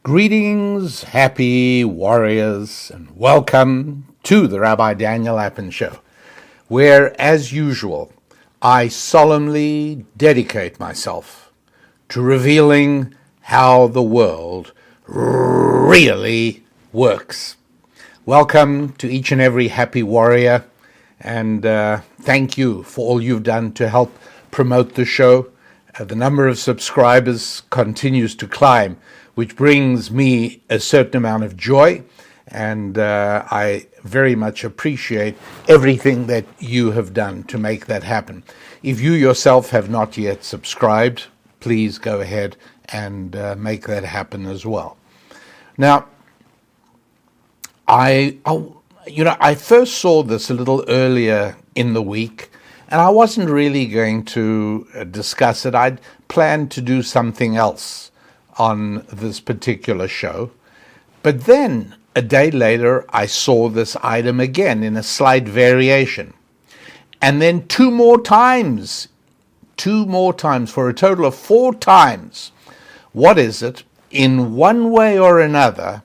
Greetings, happy warriors, and welcome to the Rabbi Daniel Lapin Show, where, as usual, I solemnly dedicate myself to revealing how the world really works. Welcome to each and every happy warrior, and thank you for all you've done to help promote the show. The number of subscribers continues to climb, which brings me a certain amount of joy, and I very much appreciate everything that you have done to make that happen. If you yourself have not yet subscribed, please go ahead and make that happen as well. Now, I first saw this a little earlier in the week, and I wasn't really going to discuss it. I'd planned to do something else on this particular show. But then, a day later, I saw this item again in a slight variation. And then two more times, for a total of 4 times. What is it? In one way or another,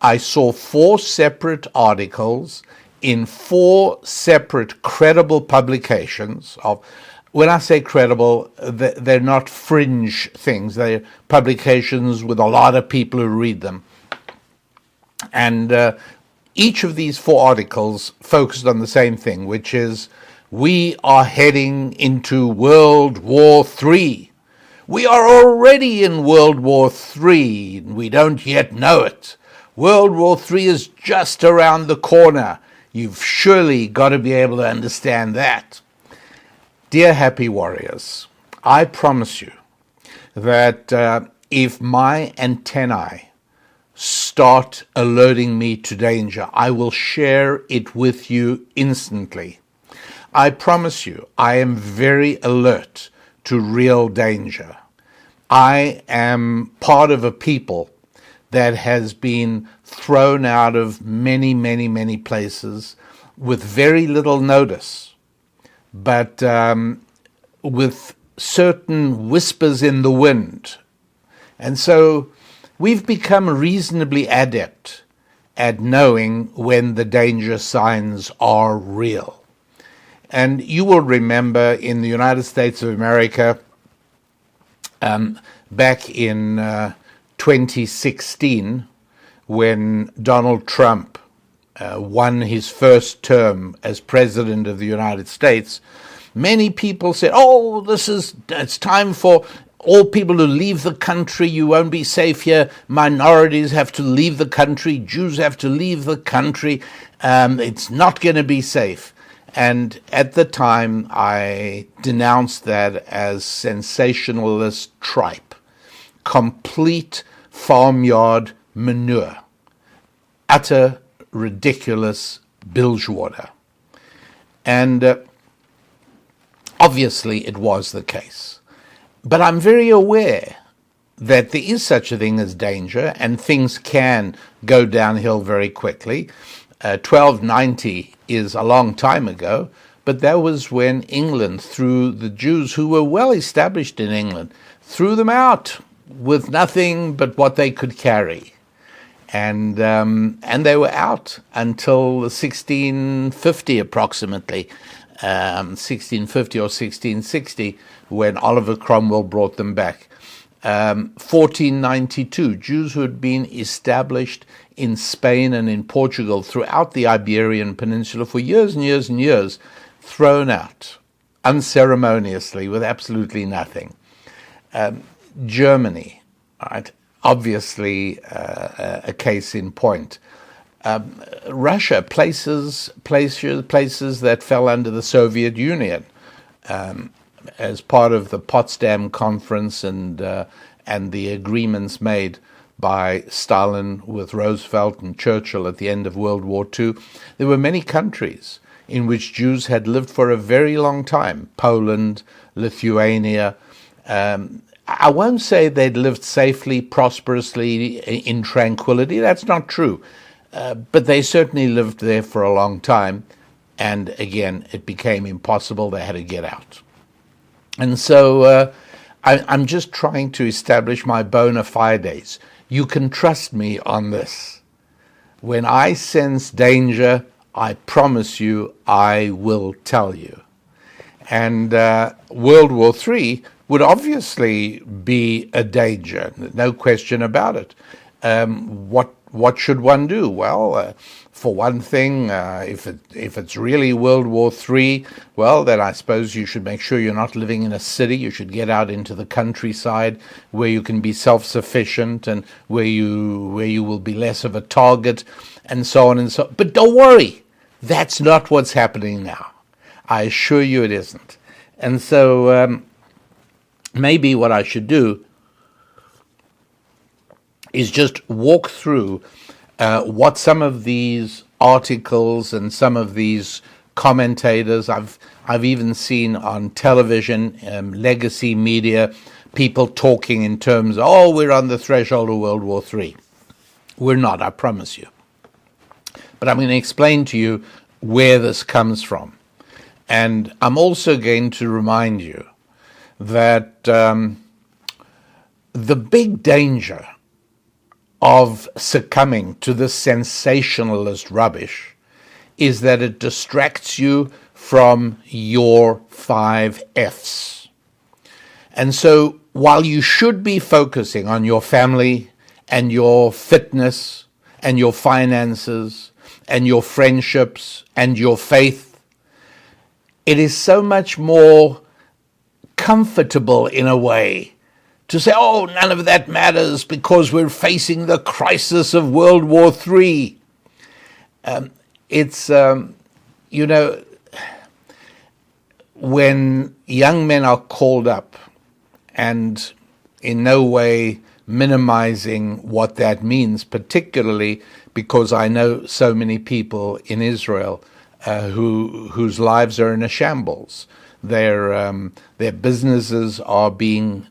I saw 4 separate articles in 4 separate credible publications of, when I say credible, they're not fringe things. They're publications with a lot of people who read them. And each of these 4 articles focused on the same thing, which is, we are heading into World War III. We are already in World War III, and we don't yet know it. World War III is just around the corner. You've surely got to be able to understand that. Dear happy warriors, I promise you that if my antennae start alerting me to danger, I will share it with you instantly. I promise you, I am very alert to real danger. I am part of a people that has been thrown out of many, many, many places with very little notice, but with certain whispers in the wind. And so we've become reasonably adept at knowing when the danger signs are real. And you will remember in the United States of America, back in 2016, when Donald Trump won his first term as president of the United States, many people said, it's time for all people to leave the country. You won't be safe here. Minorities have to leave the country. Jews have to leave the country. It's not going to be safe. And at the time, I denounced that as sensationalist tripe, complete farmyard manure, utter ridiculous bilgewater. And obviously it was the case. But I'm very aware that there is such a thing as danger, and things can go downhill very quickly. 1290 is a long time ago, but that was when England threw the Jews, who were well established in England, threw them out with nothing but what they could carry. And they were out until 1650 approximately, 1650 or 1660, when Oliver Cromwell brought them back. 1492, Jews who had been established in Spain and in Portugal throughout the Iberian Peninsula for years and years and years, thrown out unceremoniously with absolutely nothing. Germany, right? Obviously a case in point. Russia, places that fell under the Soviet Union as part of the Potsdam Conference and the agreements made by Stalin with Roosevelt and Churchill at the end of World War II. There were many countries in which Jews had lived for a very long time. Poland, Lithuania. I won't say they'd lived safely, prosperously, in tranquility. That's not true. But they certainly lived there for a long time. And again, it became impossible. They had to get out. And so I'm just trying to establish my bona fides. You can trust me on this. When I sense danger, I promise you I will tell you. And World War III would obviously be a danger, no question about it. What should one do? Well, for one thing, if it's really World War III, well, then I suppose you should make sure you're not living in a city. You should get out into the countryside where you can be self-sufficient and where you will be less of a target, and so on and so on. But don't worry, that's not what's happening now. I assure you it isn't. And so maybe what I should do is just walk through what some of these articles and some of these commentators, I've even seen on television, legacy media, people talking in terms of, oh, we're on the threshold of World War III. We're not, I promise you. But I'm going to explain to you where this comes from. And I'm also going to remind you that the big danger of succumbing to this sensationalist rubbish is that it distracts you from your 5 F's. And so while you should be focusing on your family and your fitness and your finances and your friendships and your faith, it is so much more comfortable in a way to say, oh, none of that matters because we're facing the crisis of World War III. When young men are called up, and in no way minimizing what that means, particularly because I know so many people in Israel whose lives are in a shambles. Their businesses are being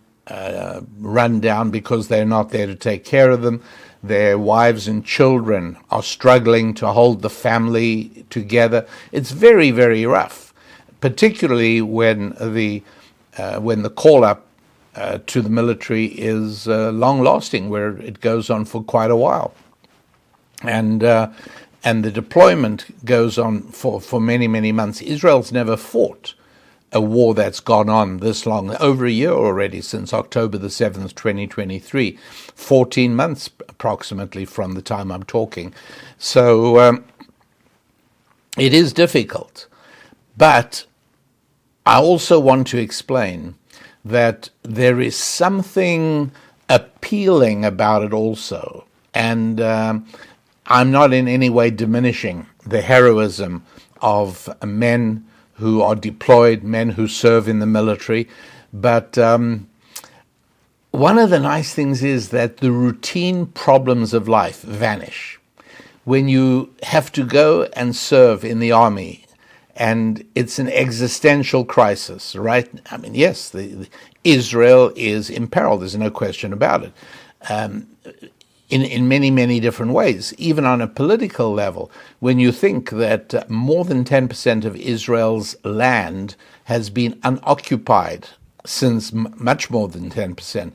run down because they're not there to take care of them. Their wives and children are struggling to hold the family together. It's very, very rough, particularly when the call-up to the military is long-lasting, where it goes on for quite a while, and the deployment goes on for many, many months. Israel's never fought a war that's gone on this long, over a year already, since October the 7th, 2023, 14 months approximately from the time I'm talking. So it is difficult. But I also want to explain that there is something appealing about it also. And I'm not in any way diminishing the heroism of men who are deployed, men who serve in the military. But one of the nice things is that the routine problems of life vanish. When you have to go and serve in the army, and it's an existential crisis, right? I mean, yes, Israel is in peril. There's no question about it. In many, many different ways, even on a political level, when you think that more than 10% of Israel's land has been unoccupied since much more than 10%,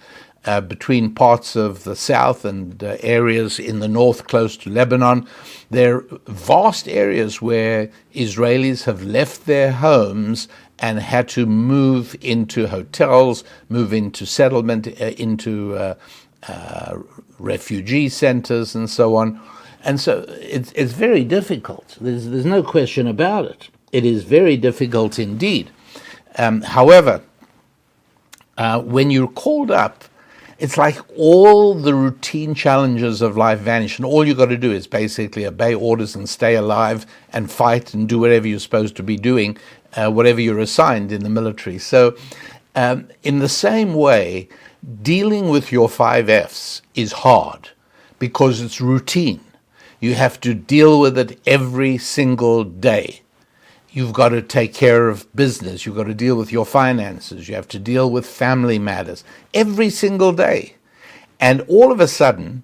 between parts of the south and areas in the north close to Lebanon. There are vast areas where Israelis have left their homes and had to move into hotels, move into settlement, into refugee centers and so on. And so it's very difficult. There's no question about it. It is very difficult indeed. However, when you're called up, it's like all the routine challenges of life vanish, and all you got to do is basically obey orders and stay alive and fight and do whatever you're supposed to be doing, whatever you're assigned in the military. So in the same way, dealing with your 5 F's is hard because it's routine. You have to deal with it every single day. You've got to take care of business. You've got to deal with your finances. You have to deal with family matters every single day. And all of a sudden,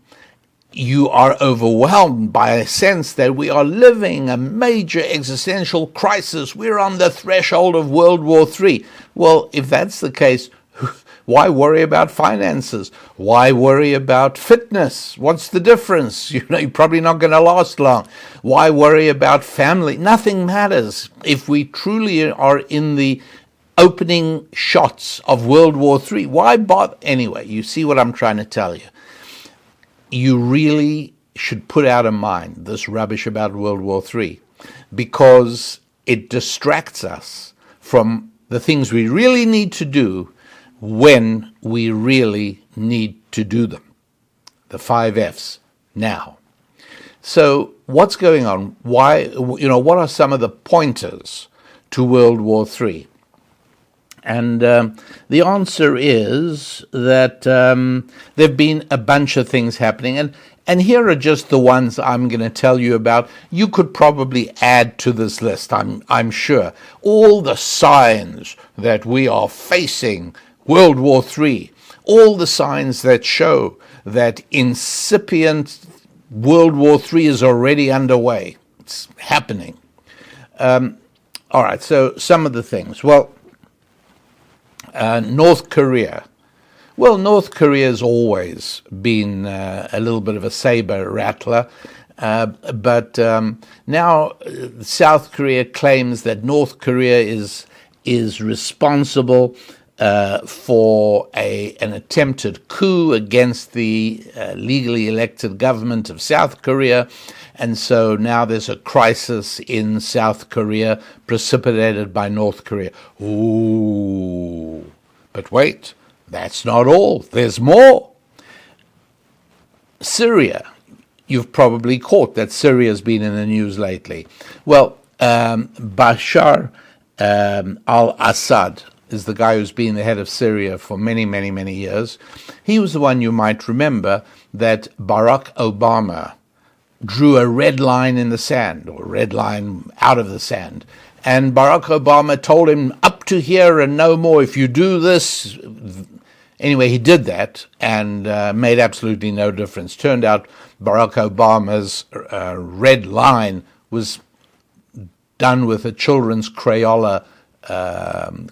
you are overwhelmed by a sense that we are living a major existential crisis. We're on the threshold of World War III. Well, if that's the case, Why worry about finances? Why worry about fitness? What's the difference? You're probably not going to last long. Why worry about family? Nothing matters. If we truly are in the opening shots of World War III, why bother? Anyway, you see what I'm trying to tell you. You really should put out of mind this rubbish about World War III, because it distracts us from the things we really need to do when we really need to do them. The 5 F's now. So what's going on? Why, what are some of the pointers to World War III? And the answer is that there have been a bunch of things happening. And here are just the ones I'm going to tell you about. You could probably add to this list, I'm sure. All the signs that we are facing World War III, all the signs that show that incipient World War III is already underway. It's happening. All right, so some of the things. Well, North Korea. Well, North Korea has always been a little bit of a saber rattler, but now South Korea claims that North Korea is responsible for an attempted coup against the legally elected government of South Korea. And so now there's a crisis in South Korea precipitated by North Korea. Ooh, but wait, that's not all. There's more. Syria. You've probably caught that Syria's been in the news lately. Well, Bashar al-Assad is the guy who's been the head of Syria for many, many, many years. He was the one, you might remember, that Barack Obama drew a red line in the sand, or a red line out of the sand. And Barack Obama told him, up to here and no more. If you do this... Anyway, he did that and made absolutely no difference. Turned out Barack Obama's red line was done with a children's Crayola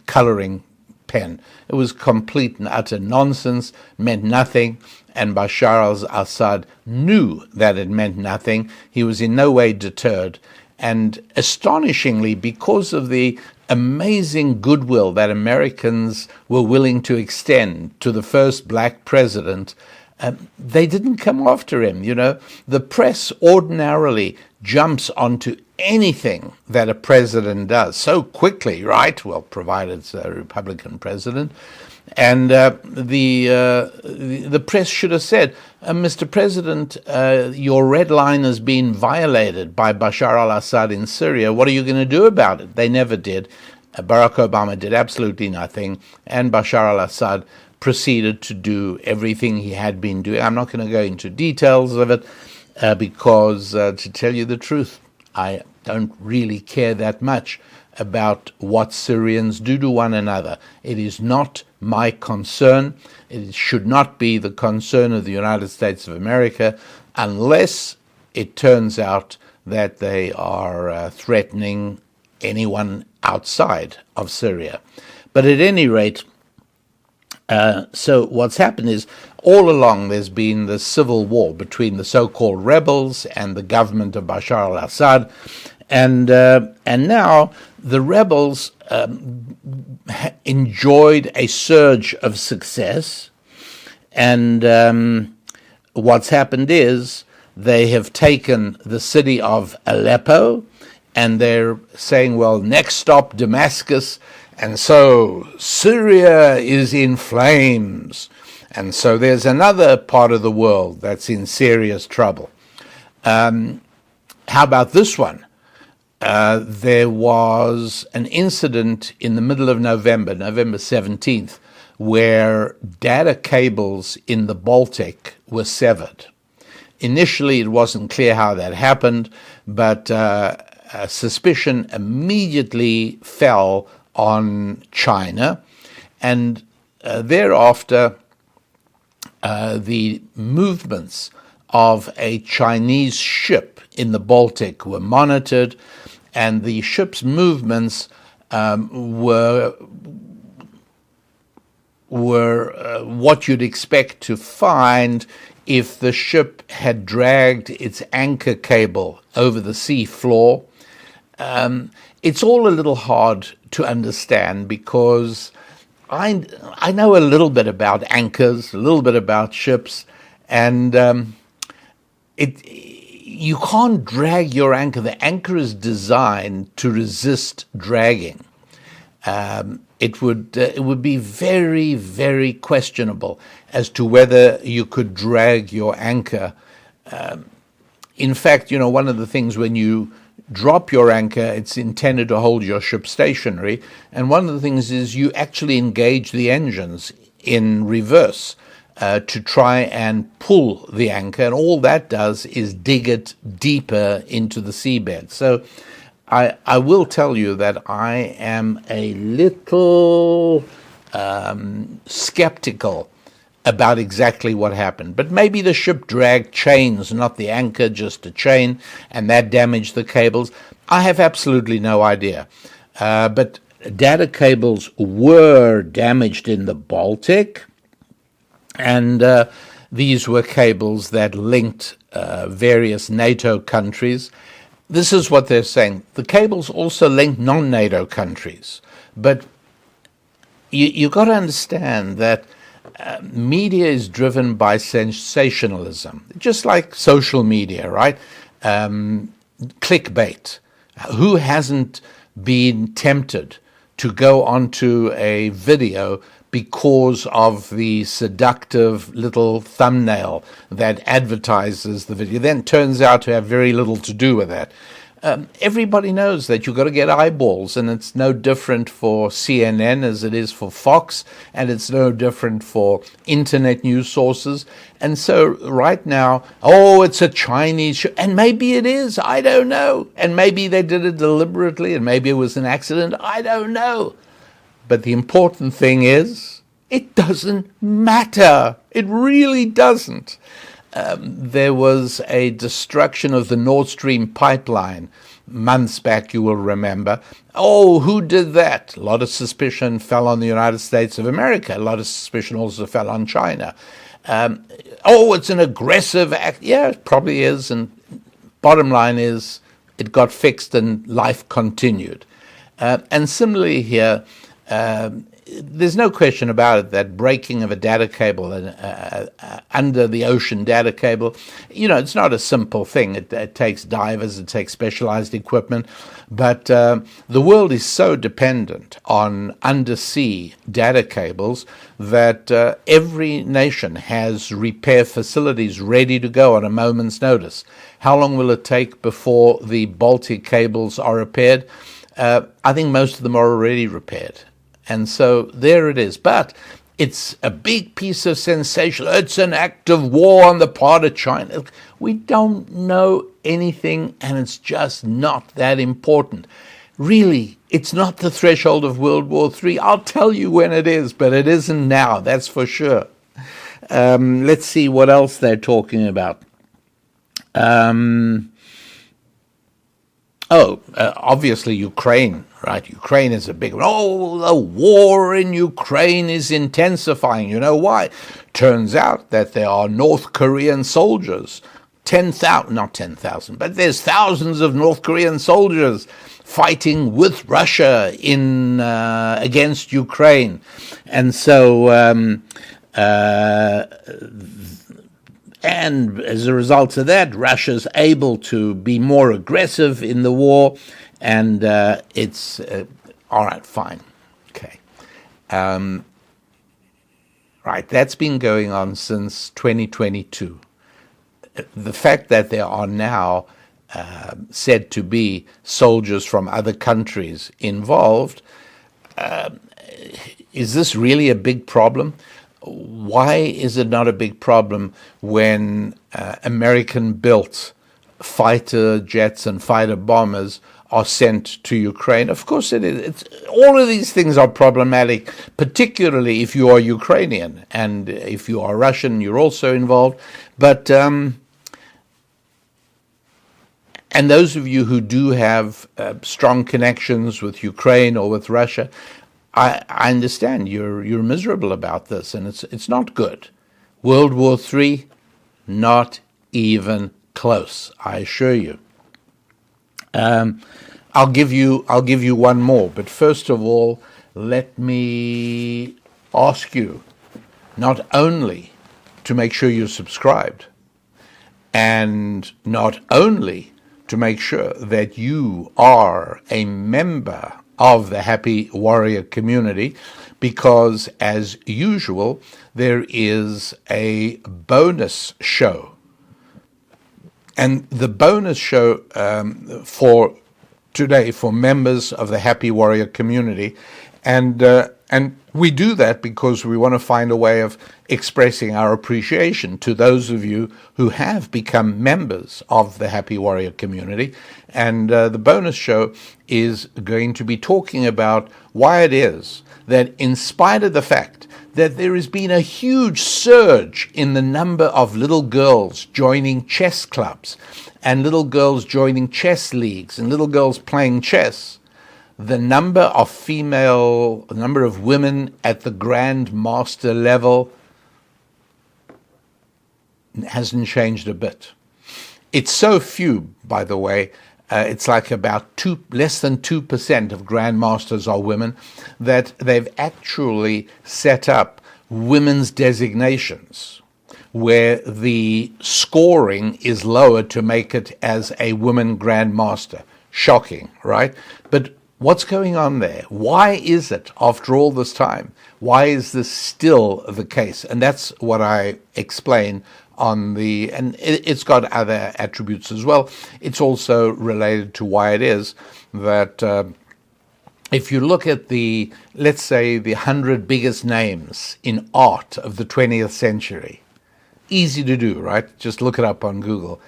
coloring pen. It was complete and utter nonsense, meant nothing, and Bashar al-Assad knew that it meant nothing. He was in no way deterred. And astonishingly, because of the amazing goodwill that Americans were willing to extend to the first black president, they didn't come after him. The press ordinarily jumps onto anything that a president does so quickly, right? Well, provided it's a Republican president. And the press should have said, Mr. President, your red line has been violated by Bashar al-Assad in Syria. What are you going to do about it? They never did. Barack Obama did absolutely nothing, and Bashar al-Assad proceeded to do everything he had been doing. I'm not going to go into details of it because, to tell you the truth, I don't really care that much about what Syrians do to one another. It is not my concern. It should not be the concern of the United States of America unless it turns out that they are threatening anyone outside of Syria. But at any rate, so what's happened is all along there's been the civil war between the so-called rebels and the government of Bashar al-Assad, and now the rebels enjoyed a surge of success, and what's happened is they have taken the city of Aleppo, and they're saying, well, next stop Damascus, and so Syria is in flames. And so there's another part of the world that's in serious trouble. How about this one? There was an incident in the middle of November 17th, where data cables in the Baltic were severed. Initially, it wasn't clear how that happened, but suspicion immediately fell on China, and thereafter the movements of a Chinese ship in the Baltic were monitored, and the ship's movements were were what you'd expect to find if the ship had dragged its anchor cable over the sea floor. It's all a little hard to understand because I know a little bit about anchors, a little bit about ships, and you can't drag your anchor. The anchor is designed to resist dragging. It would be very, very questionable as to whether you could drag your anchor. In fact, one of the things when you drop your anchor, it's intended to hold your ship stationary, and one of the things is you actually engage the engines in reverse to try and pull the anchor, and all that does is dig it deeper into the seabed. So I will tell you that I am a little skeptical about exactly what happened. But maybe the ship dragged chains, not the anchor, just a chain, and that damaged the cables. I have absolutely no idea. But data cables were damaged in the Baltic, and these were cables that linked various NATO countries. This is what they're saying. The cables also link non-NATO countries. But you got to understand that media is driven by sensationalism, just like social media, right? Clickbait. Who hasn't been tempted to go onto a video because of the seductive little thumbnail that advertises the video, then turns out to have very little to do with that? Everybody knows that you've got to get eyeballs, and it's no different for CNN as it is for Fox, and it's no different for internet news sources. And so right now, it's a Chinese show, and maybe it is, I don't know. And maybe they did it deliberately, and maybe it was an accident, I don't know. But the important thing is, it doesn't matter. It really doesn't. There was a destruction of the Nord Stream pipeline months back, you will remember. Who did that? A lot of suspicion fell on the United States of America. A lot of suspicion also fell on China. It's an aggressive act. Yeah, it probably is. And bottom line is, it got fixed and life continued. And similarly here, there's no question about it that breaking of a data cable, under the ocean data cable, it's not a simple thing. It takes divers, it takes specialized equipment, but the world is so dependent on undersea data cables that every nation has repair facilities ready to go on a moment's notice. How long will it take before the Baltic cables are repaired? I think most of them are already repaired. And so there it is. But it's a big piece of sensation. It's an act of war on the part of China. We don't know anything, and it's just not that important. Really, it's not the threshold of World War III. I'll tell you when it is, but it isn't now, that's for sure. Let's see what else they're talking about. Obviously Ukraine, right? Ukraine is a big one. The war in Ukraine is intensifying. You know why? Turns out that there are North Korean soldiers, 10,000, not 10,000, but there's thousands of North Korean soldiers fighting with Russia in against Ukraine. And so and as a result of that, Russia's able to be more aggressive in the war, and it's all right, fine, okay. Right, that's been going on since 2022. The fact that there are now said to be soldiers from other countries involved, is this really a big problem? Why is it not a big problem when American-built fighter jets and fighter bombers are sent to Ukraine? Of course it is. All of these things are problematic, particularly if you are Ukrainian. And if you are Russian, you're also involved. But and those of you who do have strong connections with Ukraine or with Russia, I understand you're miserable about this, and it's not good. World War III, not even close, I assure you. I'll give you one more, but first of all, let me ask you not only to make sure you're subscribed, and not only to make sure that you are a member of the Happy Warrior community, because as usual, there is a bonus show. And the bonus show for today, for members of the Happy Warrior community, and we do that because we want to find a way of expressing our appreciation to those of you who have become members of the Happy Warrior community. And the bonus show is going to be talking about why it is that, in spite of the fact that there has been a huge surge in the number of little girls joining chess clubs and little girls joining chess leagues and little girls playing chess, the number of women at the Grand Master level hasn't changed a bit. It's so few, by the way, it's like about less than 2% of Grandmasters are women, that they've actually set up women's designations where the scoring is lower to make it as a woman Grandmaster. Shocking, right? But what's going on there? Why is it, after all this time, why is this still the case? And that's what I explain on and it's got other attributes as well. It's also related to why it is that if you look at let's say the 100 biggest names in art of the 20th century, easy to do, right? Just look it up on Google.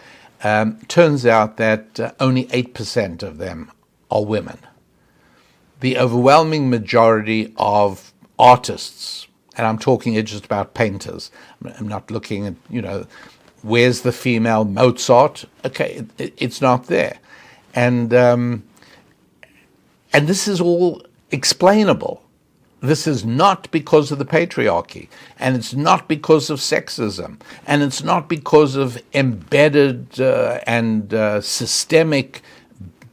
Turns out that only 8% of them are women. The overwhelming majority of artists, and I'm talking just about painters, I'm not looking at, where's the female Mozart? Okay, it's not there. And this is all explainable. This is not because of the patriarchy, and it's not because of sexism, and it's not because of embedded and systemic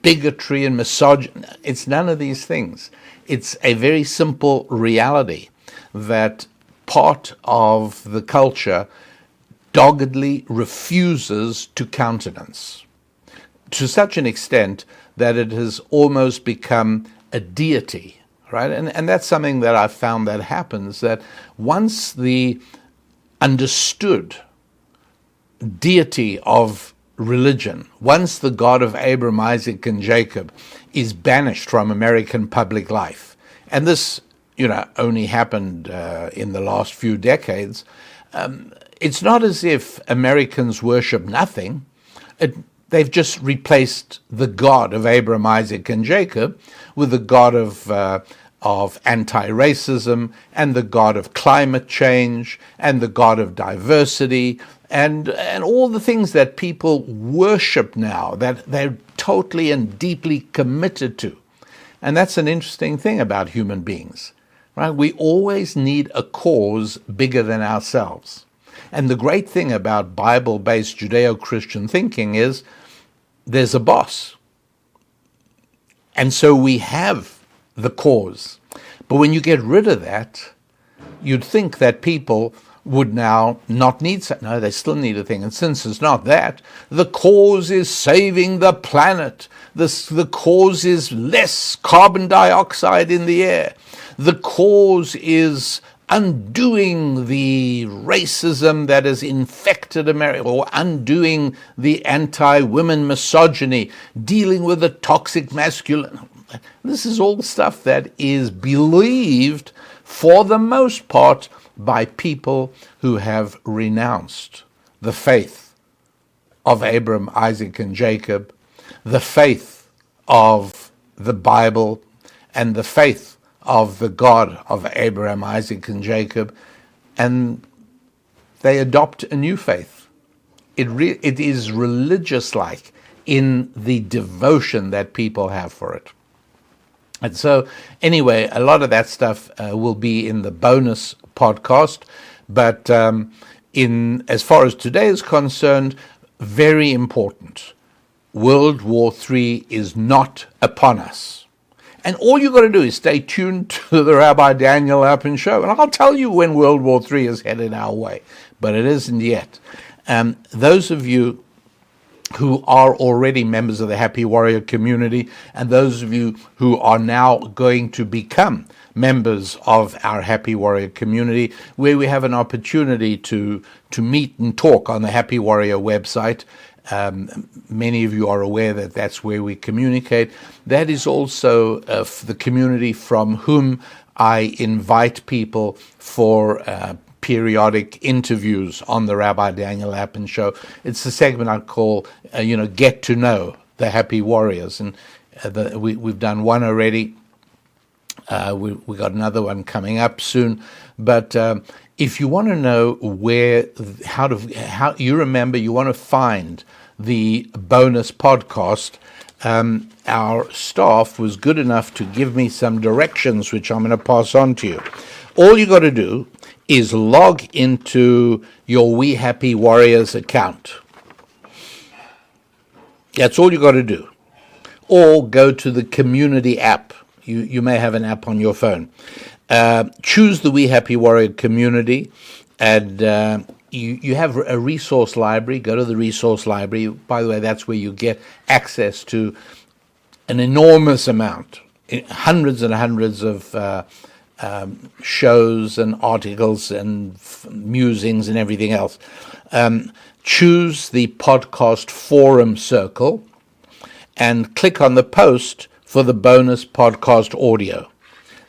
bigotry and misogyny. It's none of these things. It's a very simple reality that part of the culture doggedly refuses to countenance, to such an extent that it has almost become a deity, right? And that's something that I've found that happens, that once the understood deity of religion, once the God of Abraham, Isaac, and Jacob is banished from American public life, and this, only happened in the last few decades, it's not as if Americans worship nothing. They've just replaced the God of Abraham, Isaac, and Jacob with the God of anti-racism and the God of climate change and the God of diversity and all the things that people worship now, that they're totally and deeply committed to. And that's an interesting thing about human beings, right? We always need a cause bigger than ourselves. And the great thing about Bible-based Judeo-Christian thinking is there's a boss. And so we have the cause. But when you get rid of that, you'd think that people would now not need that. No, they still need a thing. And since it's not that, the cause is saving the planet. The cause is less carbon dioxide in the air. The cause is undoing the racism that has infected America, or undoing the anti-women misogyny, dealing with the toxic masculine. This is all stuff that is believed, for the most part, by people who have renounced the faith of Abraham, Isaac, and Jacob, the faith of the Bible, and the faith of the God of Abraham, Isaac, and Jacob, and they adopt a new faith. It is religious-like in the devotion that people have for it. And so, anyway, a lot of that stuff will be in the bonus podcast. But in as far as today is concerned, very important. World War III is not upon us. And all you've got to do is stay tuned to the Rabbi Daniel Lapin show, and I'll tell you when World War III is headed our way. But it isn't yet. Those of you who are already members of the Happy Warrior community, and those of you who are now going to become members of our Happy Warrior community, where we have an opportunity to meet and talk on the Happy Warrior website. Many of you are aware that that's where we communicate. That is also the community from whom I invite people for periodic interviews on the Rabbi Daniel Lapin show. It's the segment I call, Get to Know the Happy Warriors. And we've done one already. We got another one coming up soon. But if you want to know how you remember, you want to find the bonus podcast, our staff was good enough to give me some directions, which I'm going to pass on to you. All you got to do is log into your We Happy Warriors account. That's all you got to do. Or go to the community app. You may have an app on your phone. Choose the We Happy Warrior community, and you have a resource library. Go to the resource library. By the way, that's where you get access to an enormous amount, hundreds and hundreds of shows and articles and musings and everything else. Choose the podcast forum circle and click on the post for the bonus podcast audio.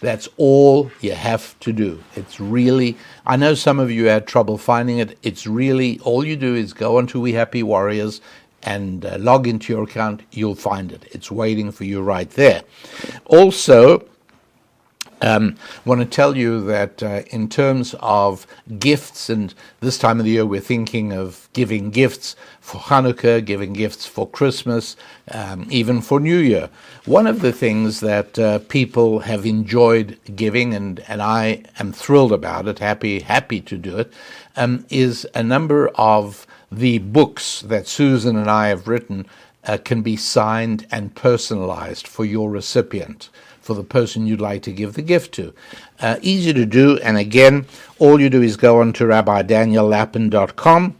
That's all you have to do. It's really, I know some of you had trouble finding it. It's really, all you do is go onto We Happy Warriors and log into your account. You'll find it. It's waiting for you right there. Also, want to tell you that in terms of gifts, and this time of the year we're thinking of giving gifts for Hanukkah, giving gifts for Christmas, even for New Year. One of the things that people have enjoyed giving, and I am thrilled about it, happy to do it, is a number of the books that Susan and I have written can be signed and personalized for your recipient, for the person you'd like to give the gift to. Easy to do, and again, all you do is go on to rabbidaniellapin.com,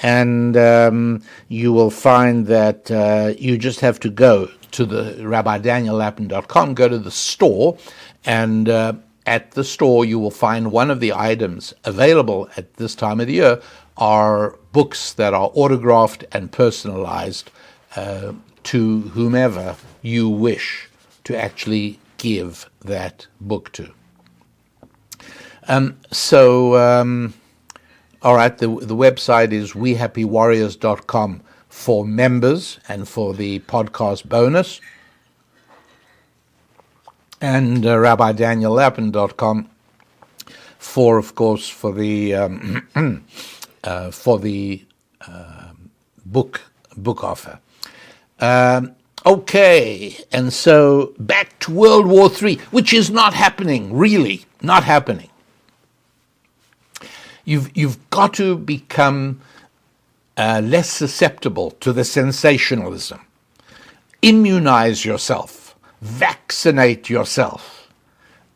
and you will find that you just have to go to the rabbidaniellapin.com, go to the store, and at the store you will find one of the items available at this time of the year are books that are autographed and personalized to whomever you wish to actually give that book to. All right, the website is wehappywarriors.com for members and for the podcast bonus, and rabbidaniellapin.com for, of course, for the book offer. Okay, and so back to World War III, which is not happening, really, not happening. You've got to become less susceptible to the sensationalism. Immunize yourself, vaccinate yourself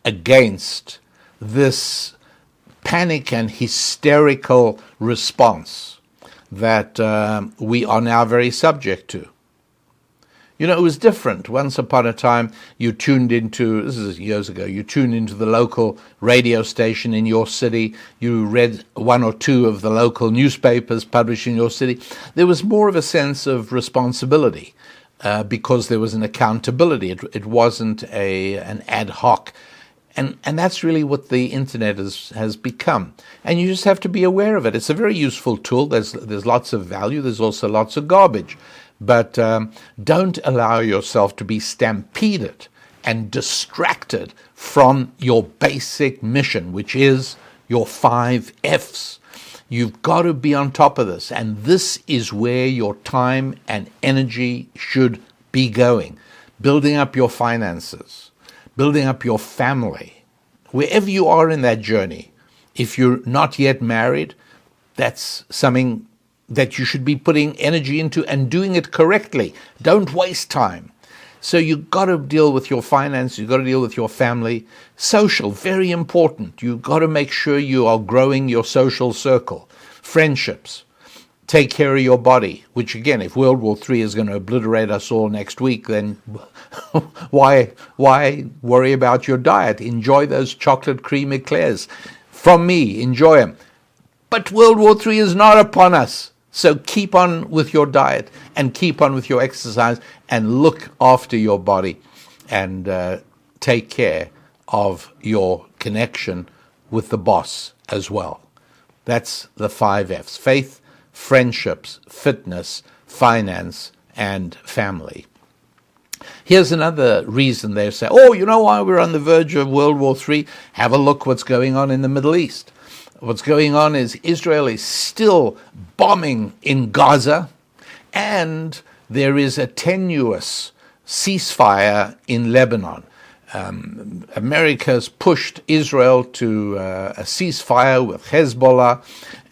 against this panic and hysterical response that we are now very subject to. You know, it was different. Once upon a time, you tuned into, this is years ago, you tuned into the local radio station in your city, you read one or two of the local newspapers published in your city. There was more of a sense of responsibility because there was an accountability. It wasn't an ad hoc. And that's really what the internet has become. And you just have to be aware of it. It's a very useful tool. There's lots of value. There's also lots of garbage. But don't allow yourself to be stampeded and distracted from your basic mission, which is your 5 F's. You've got to be on top of this, and this is where your time and energy should be going. Building up your finances, building up your family, wherever you are in that journey. If you're not yet married, that's something that you should be putting energy into and doing it correctly. Don't waste time. So you've got to deal with your finance, you've got to deal with your family. Social, very important. You've got to make sure you are growing your social circle. Friendships. Take care of your body, which again, if World War III is going to obliterate us all next week, then why worry about your diet? Enjoy those chocolate cream eclairs. From me, enjoy them. But World War III is not upon us. So keep on with your diet and keep on with your exercise and look after your body and take care of your connection with the boss as well. That's the 5 F's: faith, friendships, fitness, finance, and family. Here's another reason they say, oh, you know why we're on the verge of World War III? Have a look what's going on in the Middle East. What's going on is Israel is still bombing in Gaza, and there is a tenuous ceasefire in Lebanon. America's pushed Israel to a ceasefire with Hezbollah,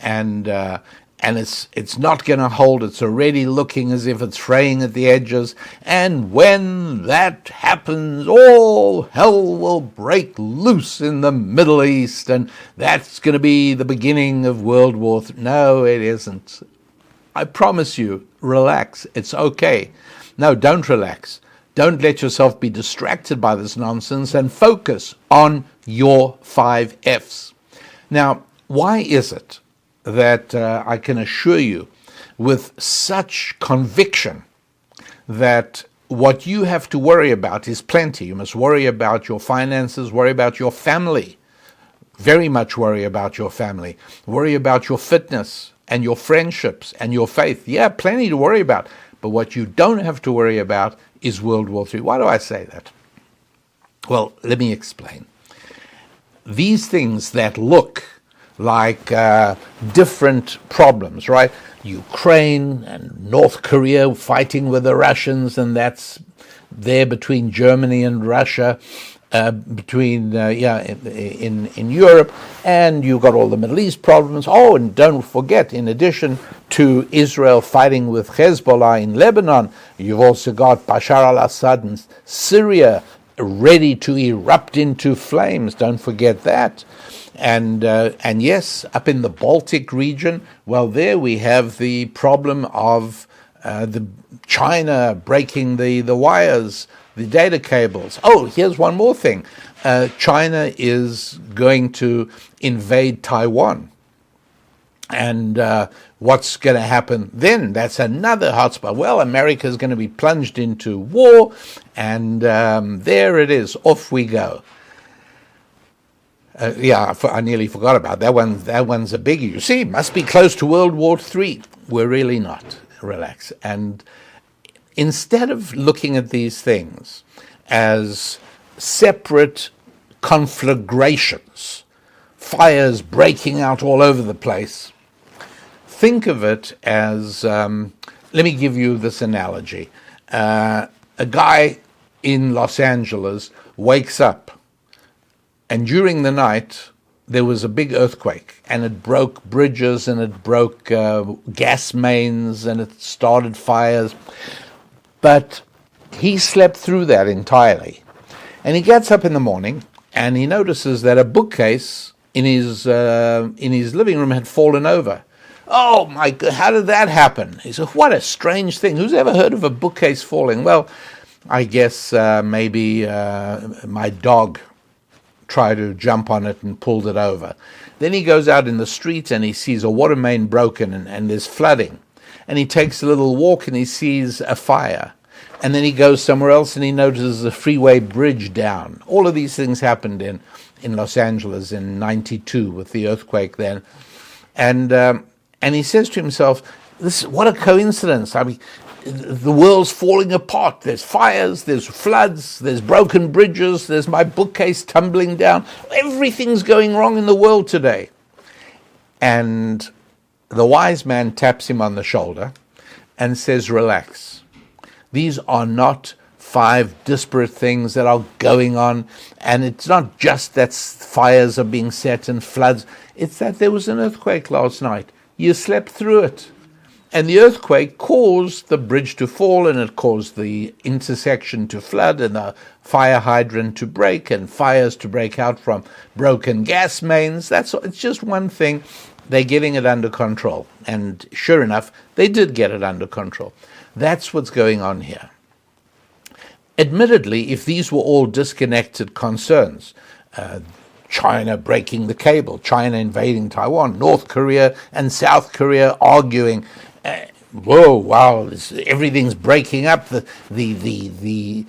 and it's not going to hold. It's already looking as if it's fraying at the edges. And when that happens, all hell will break loose in the Middle East, and that's going to be the beginning of World War III. No, it isn't. I promise you, relax. It's okay. No, don't relax. Don't let yourself be distracted by this nonsense and focus on your 5 F's. Now, why is it that I can assure you with such conviction that what you have to worry about is plenty? You must worry about your finances, worry about your family, very much worry about your family, worry about your fitness and your friendships and your faith. Yeah, plenty to worry about. But what you don't have to worry about is World War III. Why do I say that? Well, let me explain. These things that look like different problems, right? Ukraine and North Korea fighting with the Russians, and that's there between Germany and Russia, in Europe, and you've got all the Middle East problems. Oh, and don't forget, in addition to Israel fighting with Hezbollah in Lebanon, you've also got Bashar al-Assad in Syria ready to erupt into flames. Don't forget that. And yes, up in the Baltic region, well, there we have the problem of the China breaking the wires, the data cables. Oh, here's one more thing. China is going to invade Taiwan. And what's going to happen then? That's another hotspot. Well, America is going to be plunged into war, and there it is. Off we go. I nearly forgot about that one. That one's a biggie. You see, must be close to World War III. We're really not. Relax. And instead of looking at these things as separate conflagrations, fires breaking out all over the place, think of it as, let me give you this analogy. A guy in Los Angeles wakes up, and during the night, there was a big earthquake, and it broke bridges, and it broke gas mains, and it started fires. But he slept through that entirely. And he gets up in the morning, and he notices that a bookcase in his living room had fallen over. Oh my God, how did that happen? He said, what a strange thing. Who's ever heard of a bookcase falling? Well, I guess maybe my dog tried to jump on it and pulled it over. Then he goes out in the street and he sees a water main broken and there's flooding. And he takes a little walk and he sees a fire. And then he goes somewhere else and he notices a freeway bridge down. All of these things happened in Los Angeles in '92 with the earthquake then. And he says to himself, what a coincidence. I mean, the world's falling apart. There's fires, there's floods, there's broken bridges, there's my bookcase tumbling down. Everything's going wrong in the world today. And the wise man taps him on the shoulder and says, relax. These are not 5 disparate things that are going on. And it's not just that fires are being set and floods. It's that there was an earthquake last night. You slept through it. And the earthquake caused the bridge to fall, and it caused the intersection to flood, and the fire hydrant to break, and fires to break out from broken gas mains. It's just one thing. They're getting it under control. And sure enough, they did get it under control. That's what's going on here. Admittedly, if these were all disconnected concerns, China breaking the cable, China invading Taiwan, North Korea and South Korea arguing, whoa, wow, everything's breaking up. The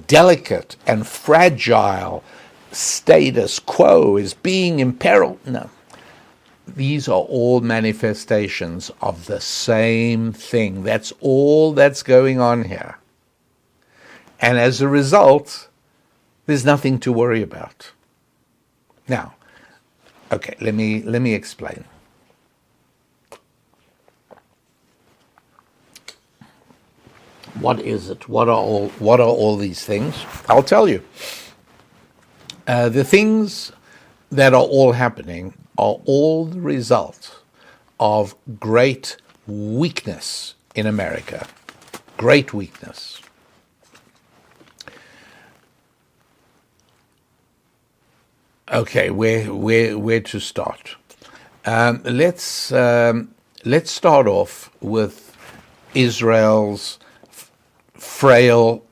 delicate and fragile status quo is being imperiled. No, these are all manifestations of the same thing. That's all that's going on here. And as a result, there's nothing to worry about. Now, okay, let me explain. What is it? What are all these things? I'll tell you. The things that are all happening are all the result of great weakness in America. Great weakness. Okay, where to start? Let's start off with Israel's frail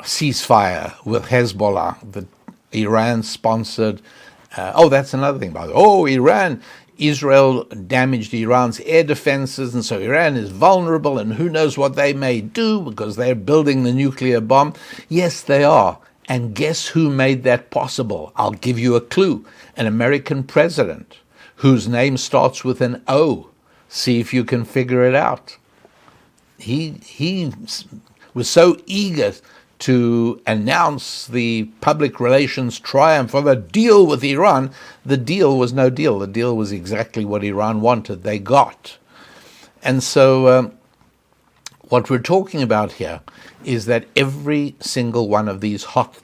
ceasefire with Hezbollah, the Iran-sponsored. That's another thing, by the way. Israel damaged Iran's air defenses, and so Iran is vulnerable, and who knows what they may do because they're building the nuclear bomb. Yes, they are. And guess who made that possible? I'll give you a clue. An American president whose name starts with an O. See if you can figure it out. He was so eager to announce the public relations triumph of a deal with Iran. The deal was no deal. The deal was exactly what Iran wanted. They got. And so what we're talking about here is that every single one of these hot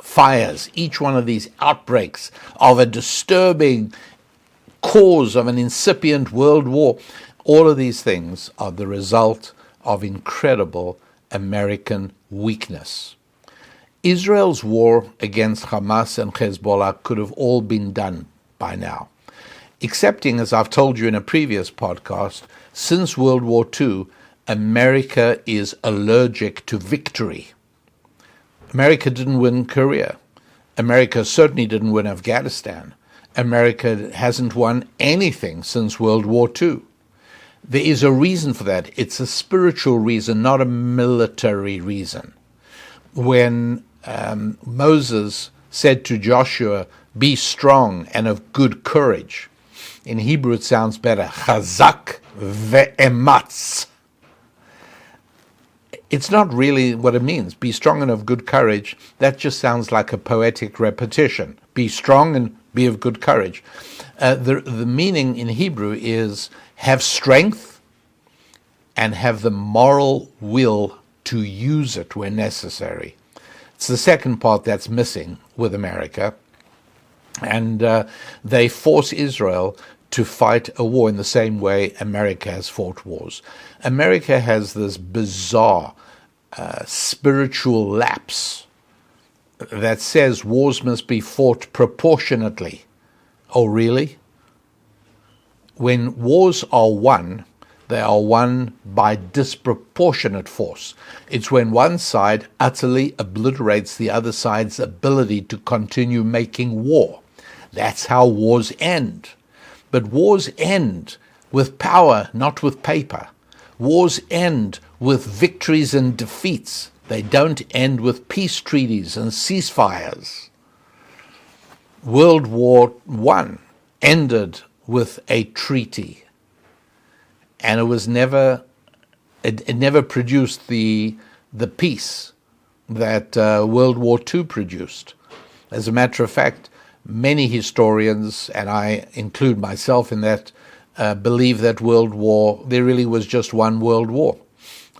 fires, each one of these outbreaks of a disturbing cause of an incipient world war, all of these things are the result of incredible American weakness. Israel's war against Hamas and Hezbollah could have all been done by now, excepting, as I've told you in a previous podcast, since World War II, America is allergic to victory. America didn't win Korea. America certainly didn't win Afghanistan. America hasn't won anything since World War II. There is a reason for that. It's a spiritual reason, not a military reason. When Moses said to Joshua, "Be strong and of good courage," in Hebrew it sounds better, chazak ve'ematz. It's not really what it means. Be strong and of good courage. That just sounds like a poetic repetition. Be strong and be of good courage. The meaning in Hebrew is have strength and have the moral will to use it when necessary. It's the second part that's missing with America. And they force Israel to fight a war in the same way America has fought wars. America has this bizarre spiritual lapse that says wars must be fought proportionately. Oh, really? When wars are won, they are won by disproportionate force. It's when one side utterly obliterates the other side's ability to continue making war. That's how wars end. But wars end with power, not with paper. Wars end with victories and defeats. They don't end with peace treaties and ceasefires. World War I ended with a treaty, and it never produced the peace that World War II produced. As a matter of fact, many historians, and I include myself in that, believe that there really was just one world war.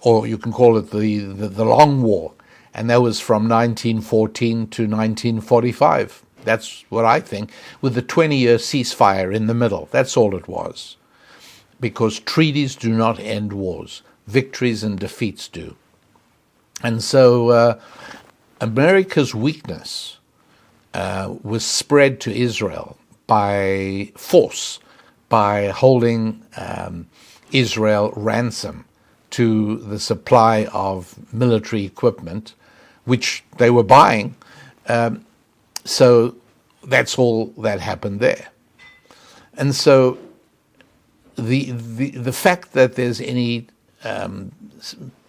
or you can call it the Long War, and that was from 1914 to 1945. That's what I think, with the 20-year ceasefire in the middle. That's all it was. Because treaties do not end wars. Victories and defeats do. And so America's weakness was spread to Israel by force, by holding Israel ransom to the supply of military equipment, which they were buying. So that's all that happened there. And so the fact that there's any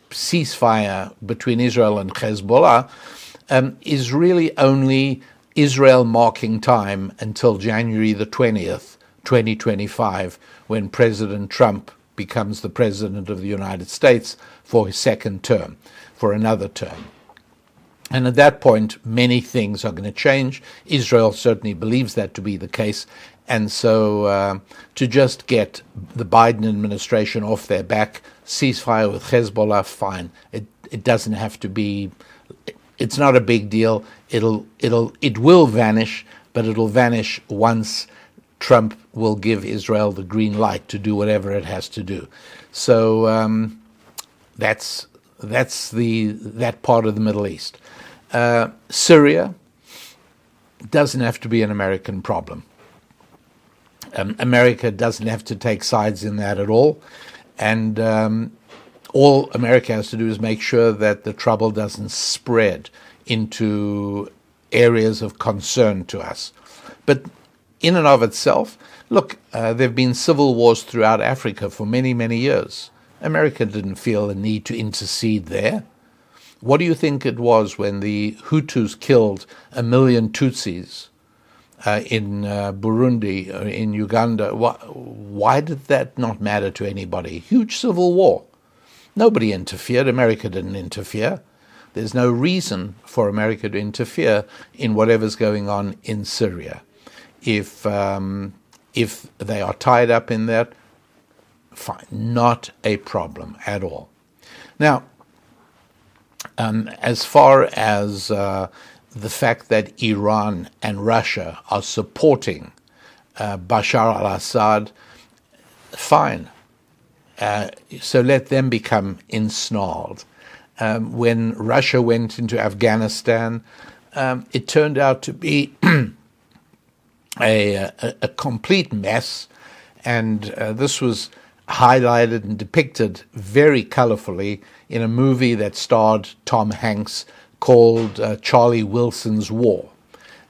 ceasefire between Israel and Hezbollah is really only Israel marking time until January the 20th, 2025, when President Trump becomes the President of the United States for his second term, for another term. And at that point, many things are going to change. Israel certainly believes that to be the case. And so to just get the Biden administration off their back, ceasefire with Hezbollah, fine. It doesn't have to be, it's not a big deal. It will vanish, but it'll vanish once Trump will give Israel the green light to do whatever it has to do. So that's that part of the Middle East. Syria doesn't have to be an American problem. America doesn't have to take sides in that at all. And all America has to do is make sure that the trouble doesn't spread into areas of concern to us. But in and of itself, look, there have been civil wars throughout Africa for many, many years. America didn't feel a need to intercede there. What do you think it was when the Hutus killed 1 million Tutsis in Burundi, in Uganda? Why did that not matter to anybody? Huge civil war. Nobody interfered. America didn't interfere. There's no reason for America to interfere in whatever's going on in Syria. If they are tied up in that, fine, not a problem at all. Now, as far as the fact that Iran and Russia are supporting Bashar al-Assad, fine. So let them become ensnarled. When Russia went into Afghanistan, it turned out to be a complete mess, and this was highlighted and depicted very colorfully in a movie that starred Tom Hanks called Charlie Wilson's War.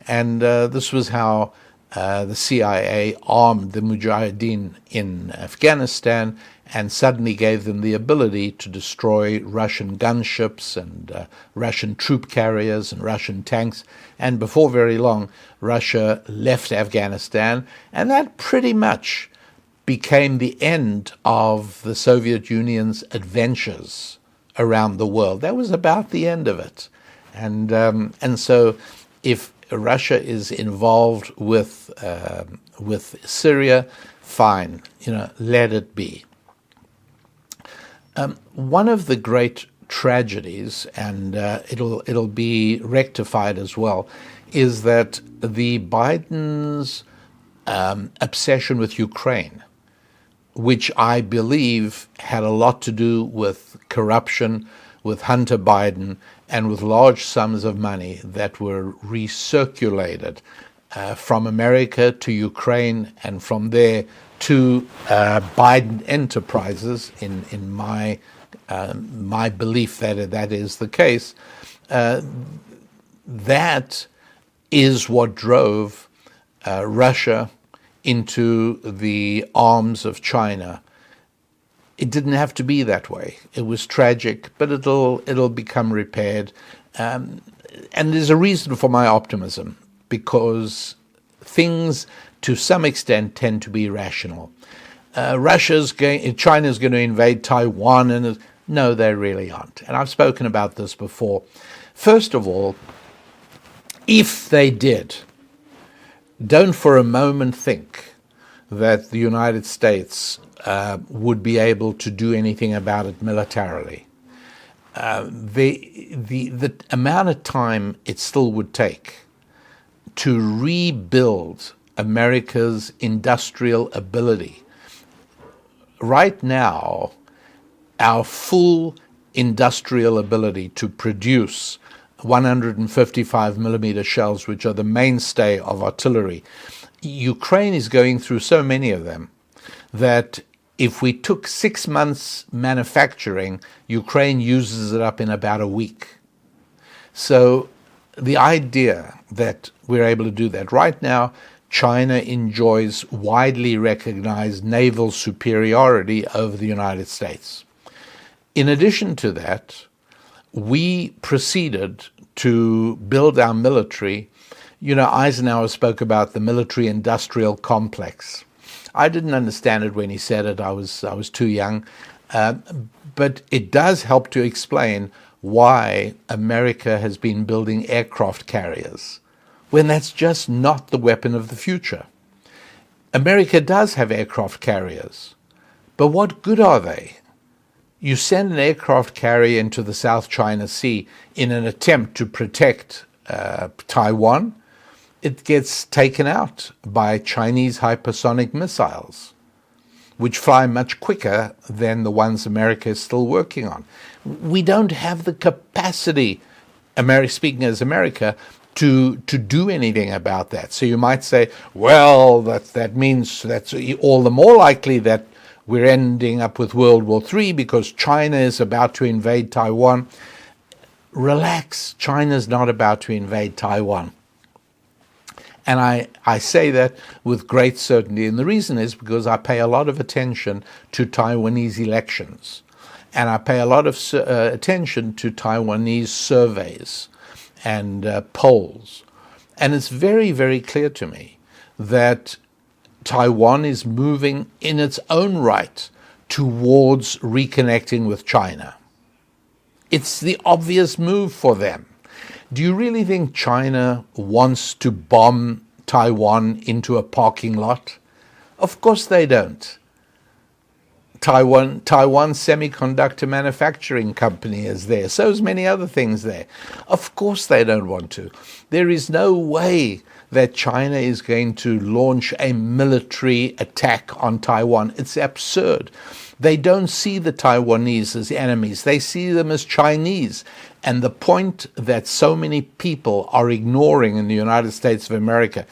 And this was how the CIA armed the Mujahideen in Afghanistan and suddenly gave them the ability to destroy Russian gunships and Russian troop carriers and Russian tanks. And before very long, Russia left Afghanistan, and that pretty much became the end of the Soviet Union's adventures around the world. That was about the end of it. And so if Russia is involved with Syria, fine, let it be. One of the great tragedies, and it'll be rectified as well, is that the Biden's obsession with Ukraine, which I believe had a lot to do with corruption, with Hunter Biden, and with large sums of money that were recirculated from America to Ukraine and from there to Biden enterprises, in my belief that is the case. That is what drove Russia into the arms of China. It didn't have to be that way. It was tragic, but it'll become repaired. And there's a reason for my optimism, because things to some extent tend to be rational. China's going to invade Taiwan, and no, they really aren't. And I've spoken about this before. First of all, if they did, don't for a moment think that the United States would be able to do anything about it militarily. the amount of time it still would take to rebuild America's industrial ability. Right now, our full industrial ability to produce 155 millimeter shells, which are the mainstay of artillery, Ukraine is going through so many of them that if we took 6 months manufacturing, Ukraine uses it up in about a week. So the idea that we're able to do that right now, China enjoys widely recognized naval superiority over the United States. In addition to that, we proceeded to build our military. You know, Eisenhower spoke about the military-industrial complex. I didn't understand it when he said it. I was too young. But it does help to explain why America has been building aircraft carriers, when that's just not the weapon of the future. America does have aircraft carriers, but what good are they? You send an aircraft carrier into the South China Sea in an attempt to protect Taiwan, it gets taken out by Chinese hypersonic missiles, which fly much quicker than the ones America is still working on. We don't have the capacity, speaking as America, to do anything about that. So you might say, well, that means that's all the more likely that we're ending up with World War III because China is about to invade Taiwan. Relax, China's not about to invade Taiwan. And I say that with great certainty. And the reason is because I pay a lot of attention to Taiwanese elections. And I pay a lot of attention to Taiwanese surveys and polls. And it's very, very clear to me that Taiwan is moving in its own right towards reconnecting with China. It's the obvious move for them. Do you really think China wants to bomb Taiwan into a parking lot? Of course they don't. Taiwan Semiconductor Manufacturing Company is there. So is many other things there. Of course they don't want to. There is no way that China is going to launch a military attack on Taiwan. It's absurd. They don't see the Taiwanese as enemies. They see them as Chinese. And the point that so many people are ignoring in the United States of America,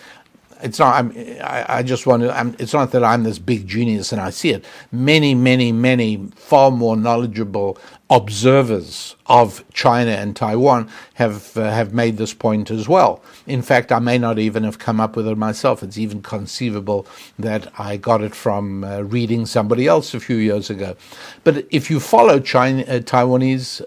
it's not. I just want to. It's not that I'm this big genius and I see it. Many, many, many far more knowledgeable observers of China and Taiwan have made this point as well. In fact, I may not even have come up with it myself. It's even conceivable that I got it from reading somebody else a few years ago. But if you follow Taiwanese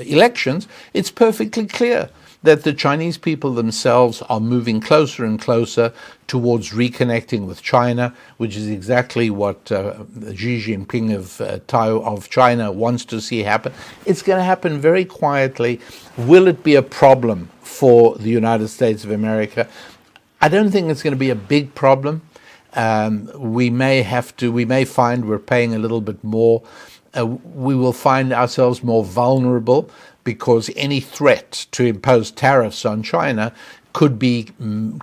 elections, it's perfectly clear that the Chinese people themselves are moving closer and closer towards reconnecting with China, which is exactly what Xi Jinping of China wants to see happen. It's going to happen very quietly. Will it be a problem for the United States of America? I don't think it's going to be a big problem. We may find we're paying a little bit more. We will find ourselves more vulnerable because any threat to impose tariffs on China could be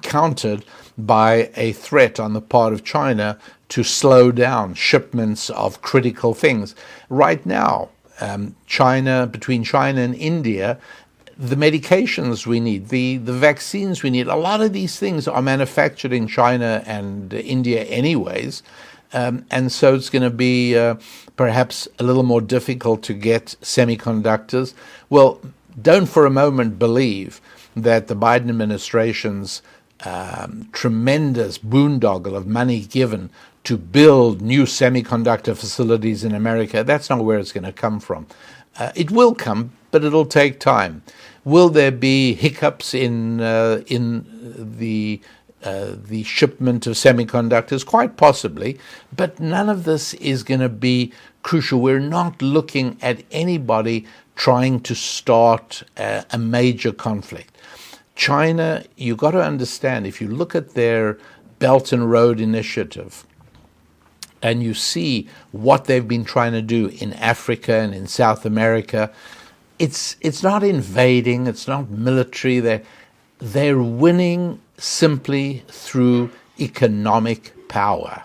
countered by a threat on the part of China to slow down shipments of critical things. Right now, between China and India, the medications we need, the vaccines we need, a lot of these things are manufactured in China and India anyways. And so it's going to be perhaps a little more difficult to get semiconductors. Well, don't for a moment believe that the Biden administration's tremendous boondoggle of money given to build new semiconductor facilities in America, that's not where it's going to come from. It will come, but it'll take time. Will there be hiccups in the shipment of semiconductors? Quite possibly, but none of this is going to be crucial. We're not looking at anybody trying to start a major conflict. China, you got to understand, if you look at their Belt and Road Initiative, and you see what they've been trying to do in Africa and in South America, it's not invading, it's not military. They're winning simply through economic power.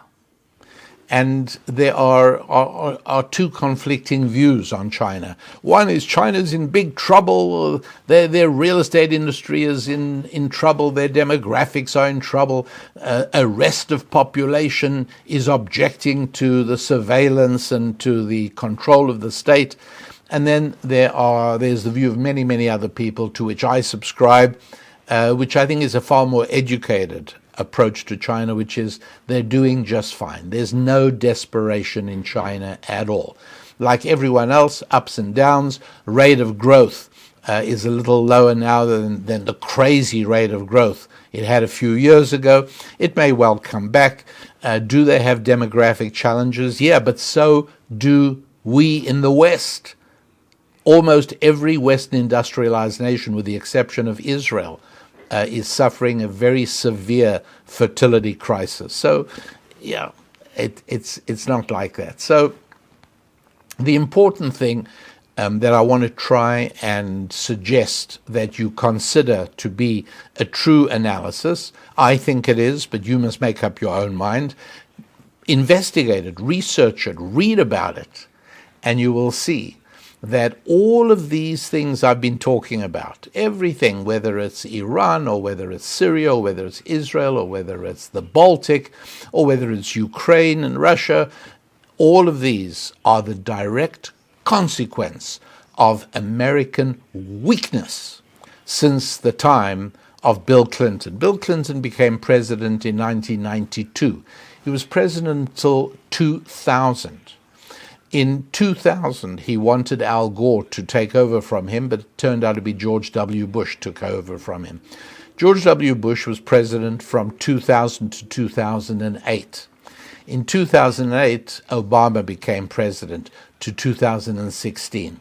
And there are two conflicting views on China. One is China's in big trouble, their real estate industry is in trouble, their demographics are in trouble, a rest of population is objecting to the surveillance and to the control of the state. And then there's the view of many, many other people to which I subscribe, which I think is a far more educated approach to China, which is they're doing just fine. There's no desperation in China at all. Like everyone else, ups and downs, rate of growth is a little lower now than the crazy rate of growth it had a few years ago. It may well come back. Do they have demographic challenges? Yeah, but so do we in the West. Almost every Western industrialized nation, with the exception of Israel, is suffering a very severe fertility crisis. So, yeah, it's not like that. So, the important thing that I want to try and suggest that you consider to be a true analysis, I think it is, but you must make up your own mind. Investigate it, research it, read about it, and you will see that all of these things I've been talking about, everything, whether it's Iran or whether it's Syria or whether it's Israel or whether it's the Baltic or whether it's Ukraine and Russia, all of these are the direct consequence of American weakness since the time of Bill Clinton. Bill Clinton became president in 1992. He was president until 2000. In 2000, he wanted Al Gore to take over from him, but it turned out to be George W. Bush took over from him. George W. Bush was president from 2000 to 2008. In 2008, Obama became president to 2016.